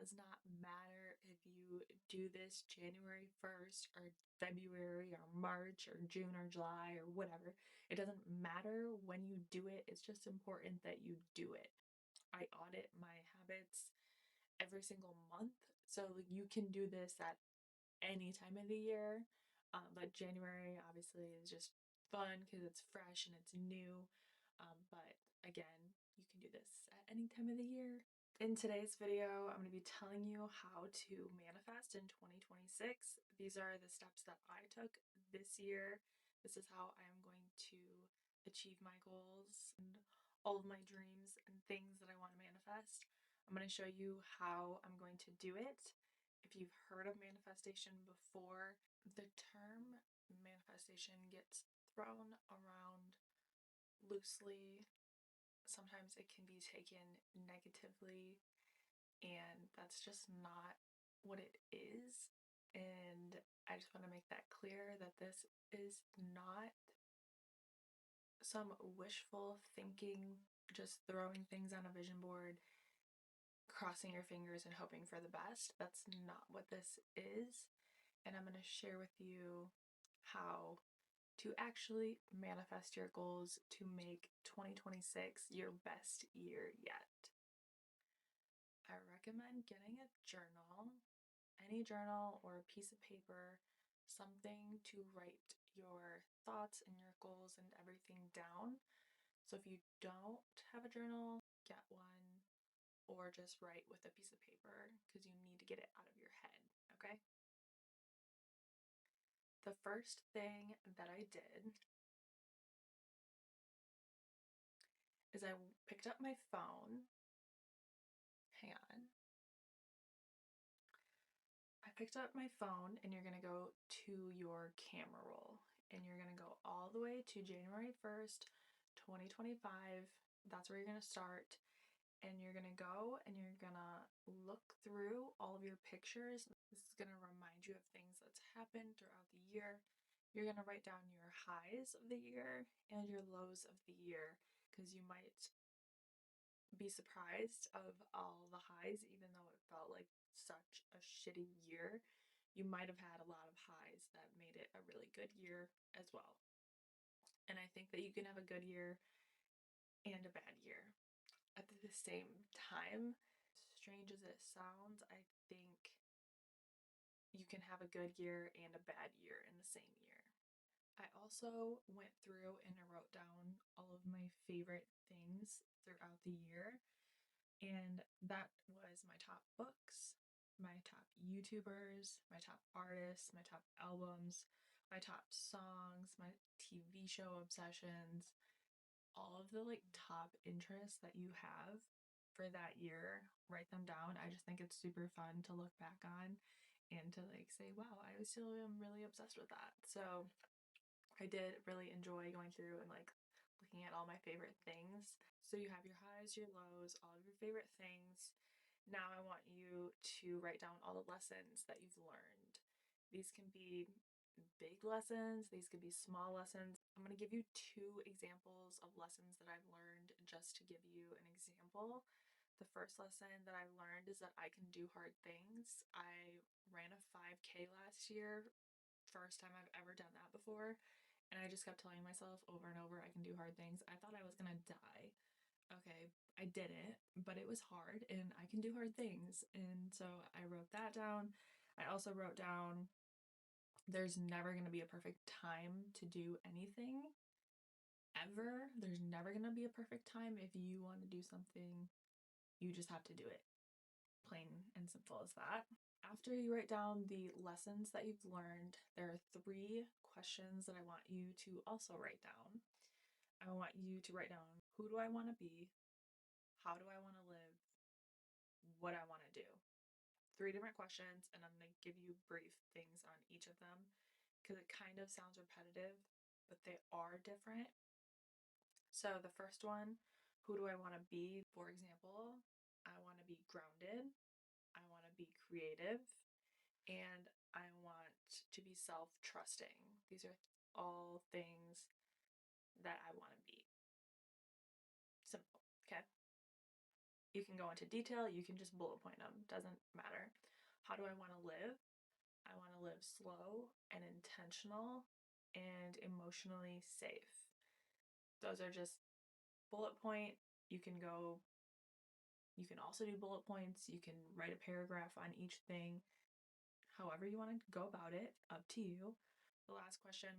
does not matter if you do this January 1st or February or March or June or July or whatever. It doesn't matter when you do it. It's just important that you do it. I audit my habits every single month. So you can do this at any time of the year. But January obviously is just fun because it's fresh and it's new. But again, you can do this at any time of the year. In today's video, I'm going to be telling you how to manifest in 2026. These are the steps that I took this year. This is how I am going to achieve my goals and all of my dreams and things that I want to manifest. I'm going to show you how I'm going to do it. If you've heard of manifestation before, the term manifestation gets thrown around loosely. Sometimes it can be taken negatively, and that's just not what it is. And I just want to make that clear that this is not some wishful thinking, just throwing things on a vision board, crossing your fingers and hoping for the best. That's not what this is. And I'm going to share with you how to actually manifest your goals to make 2026 your best year yet. I recommend getting a journal, any journal or a piece of paper, something to write your thoughts and your goals and everything down. So if you don't have a journal, get one or just write with a piece of paper because you need to get it out of your head, okay? The first thing that I did is I picked up my phone. Hang on. I picked up my phone, and you're going to go to your camera roll, and you're going to go all the way to January 1st, 2025. That's where you're going to start. And you're going to go and you're going to look through all of your pictures. This is going to remind you of things that's happened throughout the year. You're going to write down your highs of the year and your lows of the year, because you might be surprised of all the highs. Even though it felt like such a shitty year, you might have had a lot of highs that made it a really good year as well. And I think that you can have a good year and a bad year at the same time. Strange as it sounds, I think you can have a good year and a bad year in the same year. I also went through and I wrote down all of my favorite things throughout the year, and that was my top books, my top YouTubers, my top artists, my top albums, my top songs, my TV show obsessions, all of the top interests that you have for that year. Write them down. I just think it's super fun to look back on and to say, wow, I still am really obsessed with that. So I did really enjoy going through and looking at all my favorite things. So you have your highs, your lows, all of your favorite things. Now I want you to write down all the lessons that you've learned. These can be big lessons, these could be small lessons. I'm going to give you two examples of lessons that I've learned just to give you an example. The first lesson that I learned is that I can do hard things. I ran a 5K last year, first time I've ever done that before, and I just kept telling myself over and over, I can do hard things. I thought I was gonna die. Okay, I didn't, but it was hard and I can do hard things. And so I wrote that down. I also wrote down there's never going to be a perfect time to do anything ever. There's never going to be a perfect time. If you want to do something, you just have to do it. Plain and simple as that. After you write down the lessons that you've learned, there are 3 questions that I want you to also write down. I want you to write down, who do I want to be? How do I want to live? What I want to do. 3 different questions, and I'm going to give you brief things on each of them because it kind of sounds repetitive, but they are different. So the first one, who do I want to be? For example, I want to be grounded, I want to be creative, and I want to be self-trusting. These are all things that I want to be. Simple, okay? You can go into detail, you can just bullet point them, doesn't matter. how do I want to live? I want to live slow and intentional and emotionally safe. Those are just bullet point. You can also do bullet points. You can write a paragraph on each thing. However you want to go about it, up to you. The last question,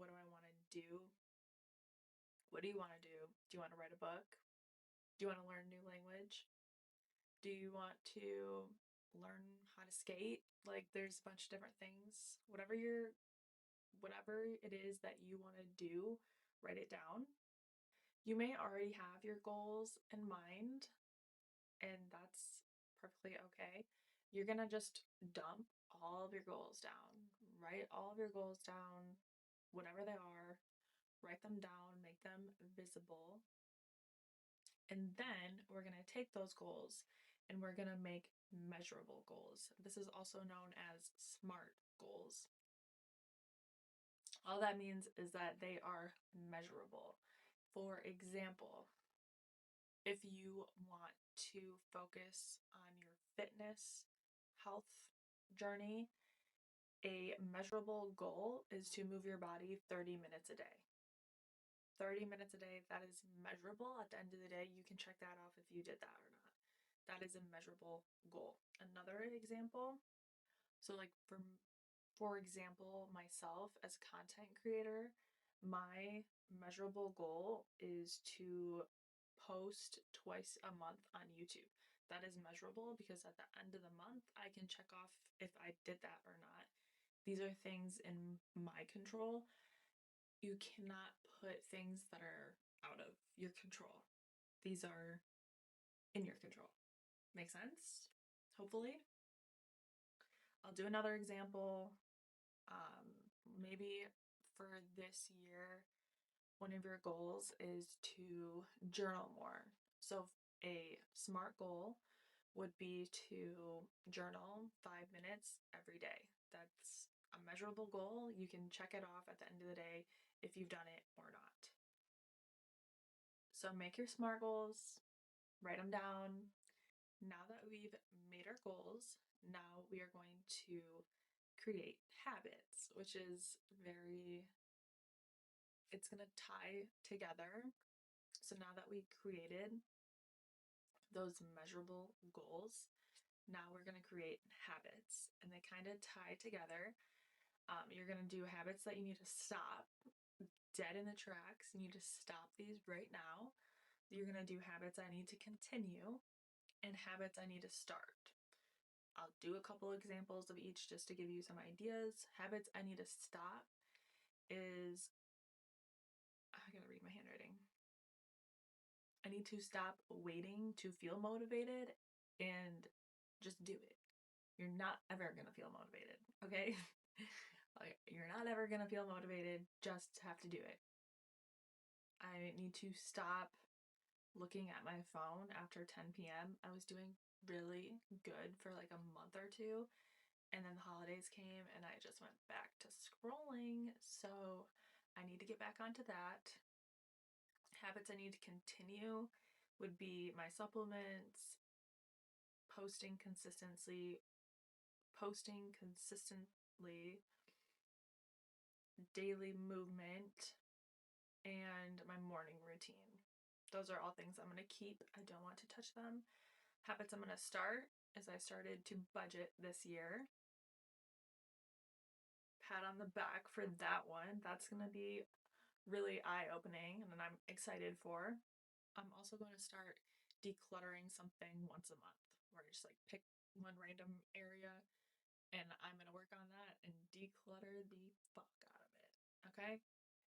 what do I want to do? What do you want to do? Do you want to write a book? Do you want to learn a new language? Do you want to learn how to skate? Like there's a bunch of different things. Whatever it is that you want to do, write it down. You may already have your goals in mind, and that's perfectly okay. You're gonna just dump all of your goals down. Write all of your goals down, whatever they are, write them down, make them visible. And then we're gonna take those goals and we're gonna make measurable goals. This is also known as SMART goals. All that means is that they are measurable. For example, if you want to focus on your fitness, health journey, a measurable goal is to move your body 30 minutes a day. 30 minutes a day, that is measurable. At the end of the day, you can check that off if you did that or not. That is a measurable goal. Another example, so like for example, myself as a content creator, my measurable goal is to post twice a month on YouTube. That is measurable because at the end of the month, I can check off if I did that or not. These are things in my control. You cannot put things that are out of your control. These are in your control. Make sense? Hopefully. I'll do another example. Maybe for this year, one of your goals is to journal more. So a SMART goal would be to journal 5 minutes every day. That's a measurable goal. You can check it off at the end of the day if you've done it or not. So make your SMART goals, write them down. Now that we've made our goals, now we are going to create habits, which is it's going to tie together. So now that we created those measurable goals, now we're going to create habits, and they kind of tie together. You're going to do habits that you need to stop dead in the tracks. You need to stop these right now. You're going to do habits I need to continue and habits I need to start. I'll do a couple examples of each just to give you some ideas. Habits I need to stop is, I gotta read my handwriting. I need to stop waiting to feel motivated and just do it. You're not ever gonna feel motivated, okay? Like, you're not ever gonna feel motivated, just have to do it. I need to stop looking at my phone after 10 p.m. I was doing really good for like a month or two, and then the holidays came and I just went back to scrolling. So I need to get back onto that. Habits I need to continue would be my supplements, posting consistently, daily movement, and my morning routine. Those are all things I'm going to keep. I don't want to touch them. Habits I'm going to start is I started to budget this year. Pat on the back for that one. That's going to be really eye-opening and I'm excited for. I'm also going to start decluttering something once a month, where I just like pick one random area and I'm going to work on that and declutter the fuck out of it. Okay?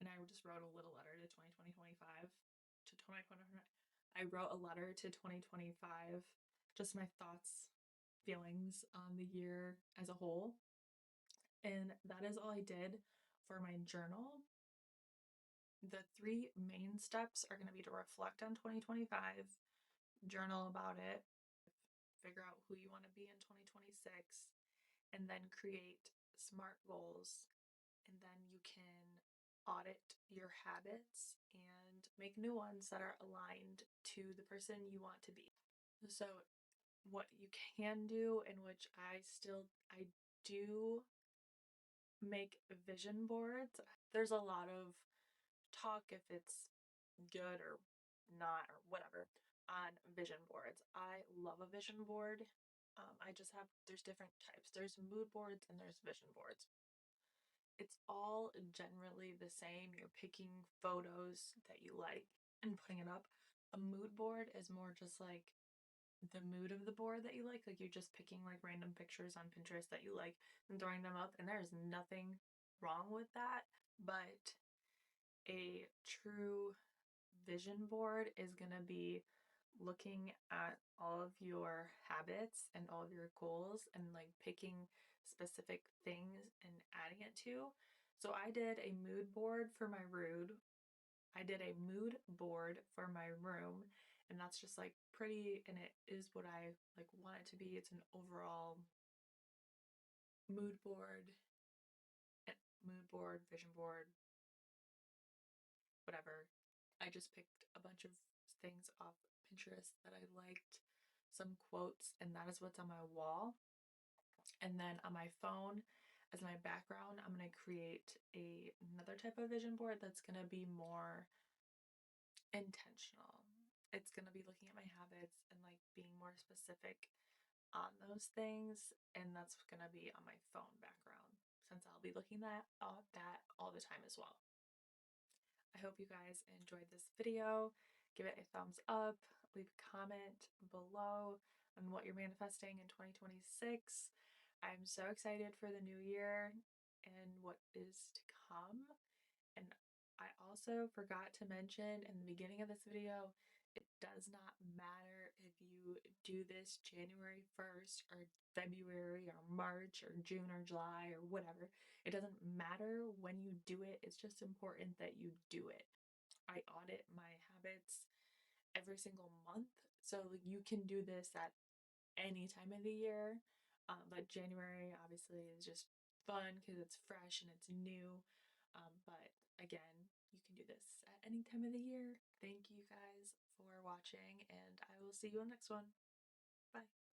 And I just wrote a little letter to 2025 to 2020. I wrote a letter to 2025, just my thoughts, feelings on the year as a whole. And that is all I did for my journal. The 3 main steps are going to be to reflect on 2025, journal about it, figure out who you want to be in 2026, and then create SMART goals. And then you can audit your habits and make new ones that are aligned to the person you want to be. So what you can do, in which I do make vision boards. There's a lot of talk if it's good or not or whatever on vision boards. I love a vision board. There's different types. There's mood boards and there's vision boards. It's all generally the same. You're picking photos that you like and putting it up. A mood board is more just like the mood of the board that you like. Like you're just picking like random pictures on Pinterest that you like and throwing them up, and there's nothing wrong with that. But a true vision board is going to be looking at all of your habits and all of your goals and like picking specific things and adding it to. So I did a mood board for my room. I did a mood board for my room, and that's just like pretty, and it is what I like want it to be. It's an overall mood board, vision board, whatever. I just picked a bunch of things off Pinterest that I liked, some quotes, and that is what's on my wall. And then on my phone, as my background, I'm going to create another type of vision board that's going to be more intentional. It's going to be looking at my habits and like being more specific on those things, and that's going to be on my phone background since I'll be looking at that all the time as well. I hope you guys enjoyed this video. Give it a thumbs up, leave a comment below on what you're manifesting in 2026. I'm so excited for the new year and what is to come. And I also forgot to mention in the beginning of this video, it does not matter if you do this January 1st or February or March or June or July or whatever. It doesn't matter when you do it. It's just important that you do it. I audit my habits every single month. So you can do this at any time of the year. But January obviously is just fun because it's fresh and it's new. But again, you can do this at any time of the year. Thank you guys for watching, and I will see you on the next one. Bye.